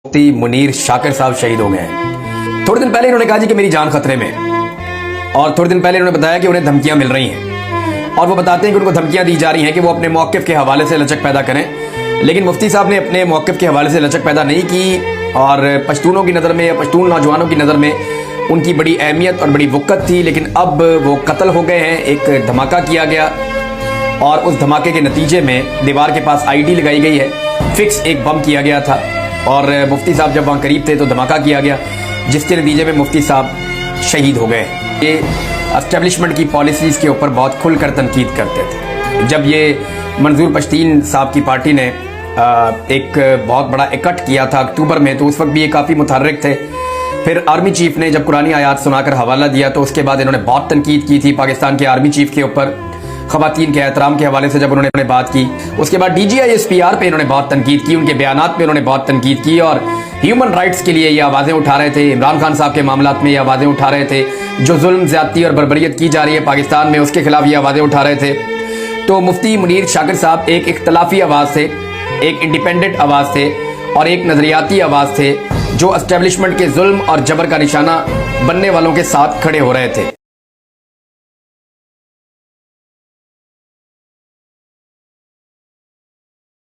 मुफ्ती मुनीर शाकिर साहब शहीद हो गए हैं। थोड़े दिन पहले इन्होंने कहा जी कि मेरी जान खतरे में, और थोड़े दिन पहले इन्होंने बताया कि उन्हें धमकियां मिल रही हैं, और वो बताते हैं कि उनको धमकियां दी जा रही हैं कि वो अपने मौक़िफ़ के हवाले से लचक पैदा करें। लेकिन मुफ्ती साहब ने अपने मौक़िफ़ के हवाले से लचक पैदा नहीं की, और पश्तूनों की नज़र में या पश्तून नौजवानों की नज़र में उनकी बड़ी अहमियत और बड़ी वक़्त थी। लेकिन अब वो कत्ल हो गए हैं। एक धमाका किया गया और उस धमाके के नतीजे में दीवार के पास आईडी लगाई गई है, फिक्स एक बम किया गया था, और मुफ्ती साहब जब वहाँ करीब थे तो धमाका किया गया, जिसके नतीजे में मुफ्ती साहब शहीद हो गए। ये एस्टेब्लिशमेंट की पॉलिसीज़ के ऊपर बहुत खुलकर तनकीद करते थे। जब ये मंजूर पश्तीन साहब की पार्टी ने एक बहुत बड़ा इकट्ठ किया था अक्टूबर में, तो उस वक्त भी ये काफ़ी मुतहर्रिक थे। फिर आर्मी चीफ ने जब कुरानी आयात सुनाकर हवाला दिया तो उसके बाद इन्होंने बहुत तनकीद की थी पाकिस्तान के आर्मी चीफ के ऊपर, ख़वातीन के एहतराम के हवाले से जब उन्होंने बात की। उसके बाद DGI-SPR पे इन्होंने बहुत तनकीद की, उनके बयानात पे इन्होंने बहुत तनकीद की, और ह्यूमन राइट्स के लिए ये आवाज़ें उठा रहे थे। इमरान खान साहब के मामलात में ये आवाज़ें उठा रहे थे, जो जुल्म ज़्यादती और बर्बरियत की जा रही है पाकिस्तान में, उसके खिलाफ ये आवाज़ें उठा रहे थे। तो मुफ्ती मुनीर शाकिर साहब एक इख्तलाफी आवाज़ थे, एक इंडिपेंडेंट आवाज़ थे, और एक नज़रियाती आवाज़ थे, जो एस्टेब्लिशमेंट के जुल्म और जबर का निशाना बनने वालों के साथ खड़े हो रहे थे।